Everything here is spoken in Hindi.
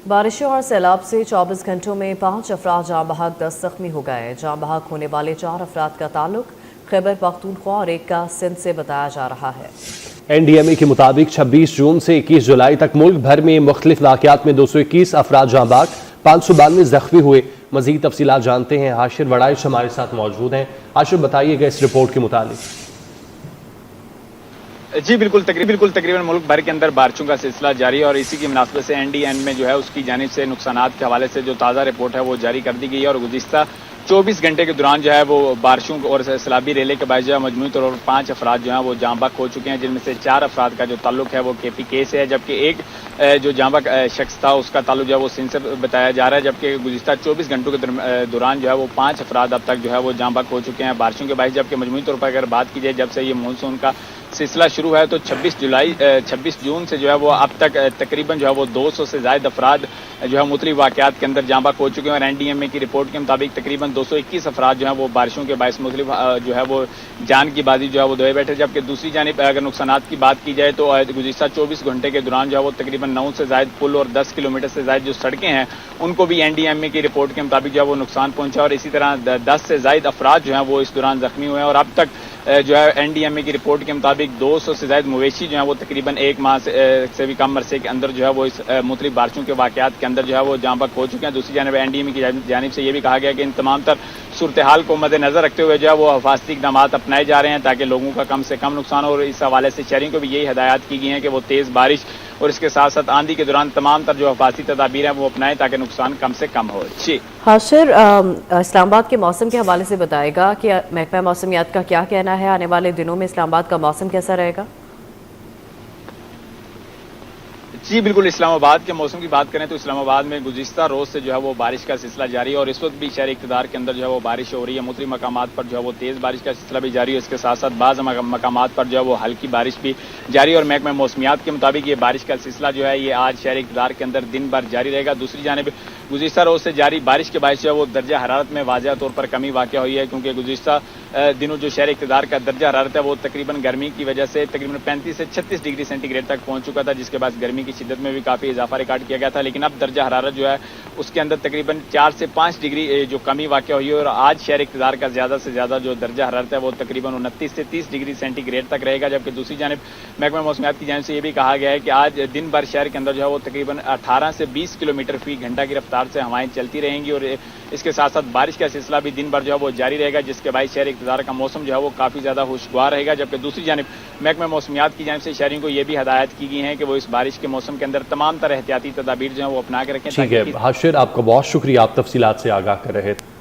बारिशों और सैलाब से 24 घंटों में 5 अफराद जाँ बहक 10 जख्मी हो गए। जाँ बहक होने वाले 4 अफराद का ताल्लुक खैबर पख्तूनख्वा और एक का सिंध से बताया जा रहा है। NDMA के मुताबिक 26 जून से 21 जुलाई तक मुल्क भर में मुख्तलिफ वाक़यात में 221 अफराद जाँ बहक, 592 जख्मी हुए। मजीद तफसीलात जानते हैं, हाशिर वड़ाइश हमारे साथ मौजूद हैं। हाशिर, बताइएगा इस रिपोर्ट के मुताबिक। जी बिल्कुल, तकरीबन मुल्क भर के अंदर बारिशों का सिलसिला जारी है और इसी की मुनासबत से NDMA जो है उसकी जानिब से नुकसानात के हवाले से जो ताज़ा रिपोर्ट है वो जारी कर दी गई है। और गुज़िश्ता 24 घंटे के दौरान जो है वो बारिशों और सैलाबी रेले के बायस जो है मजमूई तौर पर 5 अफराद जो हैं वो जाँ बहक हो चुके हैं, जिनमें से 4 अफराद का जो ताल्लुक है वो KPK से है, जबकि एक जो जाँ बहक शख्स था उसका ताल्लुक जो है वो सिंध से बताया जा रहा है। जबकि गुज़िश्ता 24 घंटों के दौरान जो है वो 5 अफराद अब तक जो है वो जाँ बहक हो चुके हैं बारिशों के बायस। जबकि मजमूई तौर पर अगर बात की जाए जब से ये मानसून का सिलसिला शुरू है तो 26 जून से जो है वो अब तक तकरीबन जो है वो 200 से ज़ायद अफराद जो है मुख्तलिफ वाक़यात के अंदर जाँ बहक हो चुके हैं। और NDMA की रिपोर्ट के मुताबिक तकरीबन 221 अफराद जो है वो बारिशों के बायस मुख्तलिफ जो है वो जान की बाजी जो है वो दे बैठे। जबकि दूसरी जानिब अगर नुकसानात की बात की जाए तो गुज़िश्ता 24 घंटे के दौरान जो है वो तकरीबन 9 से ज़ायद पुल और 10 किलोमीटर से ज़ायद जो सड़कें हैं उनको भी NDMA की रिपोर्ट के मुताबिक जो है वो नुकसान पहुंचा। और इसी तरह 10 से ज़ायद अफराद जो हैं वो इस दौरान जख्मी हुए हैं। और अब तक जो है NDMA की रिपोर्ट के मुताबिक 200 से ज़ायद मवेशी जो है वो तकरीबन 1 माह से भी कम अरसे के अंदर जो है वो इस मुख्तलिफ बारिशों के वाक़यात के अंदर जो है वो जाँ बहक हो चुके हैं। दूसरी जानिब NDMA की जानिब से ये भी कहा गया कि इन तमाम तर सूरत हाल को मद्देनजर रखते हुए जो है वो हिफाजती इक़दाम अपनाए जा रहे हैं ताकि लोगों का कम से कम नुकसान हो। और इस हवाले से शहरियों को भी यही हिदायत की गई है कि वो तेज़ बारिश और इसके साथ साथ आंधी के दौरान तमाम तर जो हिफाजती तदाबीर हैं वो अपनाएं ताकि नुकसान कम से कम हो। जी हाशिर, इस्लामाबाद के मौसम के हवाले से बताएगा कि महकमा मौसमियात का क्या कहना है, आने वाले दिनों में इस्लामाबाद का मौसम कैसा रहेगा? जी बिल्कुल, इस्लामाबाद के मौसम की बात करें तो इस्लामाबाद में गुज़िश्ता रोज़ से जो है वो बारिश का सिलसिला जारी है और इस वक्त भी शहर इक़्तिदार के अंदर जो है वो बारिश हो रही है। मुख्तलिफ मकामात पर जो है वो तेज़ बारिश का सिलसिला भी जारी है। इसके साथ साथ बाज़ मकामात पर जो है वो हल्की बारिश भी जारी है। और महकमा मौसमियात के मुताबिक ये बारिश का सिलसिला जो है ये आज शहर इक़्तिदार के अंदर दिन भर जारी रहेगा। दूसरी जानिब गुज़िश्ता रोज़ से जारी बारिश के बायस जो है वो दर्जा हरारत में वाज़ह तौर पर कमी वाक़या हुई है, क्योंकि गुज़िश्ता दिनों जो शहर इक़्तिदार का दर्जा हरारत है वो तकरीबन गर्मी की वजह से तकरीबन 35 से 36 डिग्री सेंटीग्रेड तक पहुंच चुका था, जिसके बाद गर्मी की शिद्दत में भी काफ़ी इजाफा रिकॉर्ड किया गया था। लेकिन अब दर्जा हरारत जो है उसके अंदर तकरीबन 4 से 5 डिग्री जो कमी वाक़या हुई है। और आज शहर इक़्तिदार का ज़्यादा से ज़्यादा जो दर्जा हरारत है वो तकरीबन 29 से 30 डिग्री सेंटीग्रेड तक रहेगा। जबकि दूसरी जानिब महकमा मौसमियात की जानिब से ये भी कहा गया है कि आज दिन भर शहर के अंदर जो है वो तकरीबन 18 से 20 किलोमीटर फी घंटा की रफ्तार से हवाएं चलती रहेंगी। और इसके साथ साथ बारिश का सिलसिला भी दिन भर जो है वो जारी रहेगा, जिसके बाद शहर इक़्तिदार का मौसम जो है वो काफ़ी ज़्यादा खुशगवार रहेगा। जबकि दूसरी जानिब महकमा मौसमियात की जानिब से शहरियों को ये भी हदायत की गई है कि वो इस बारिश के मौसम के अंदर तमाम तरह एहतियाती तदाबीर जो है वो अपना के रखें। ठीक है हाशिर, आपका बहुत शुक्रिया, आप तफसीलात से आगाह कर रहे थे।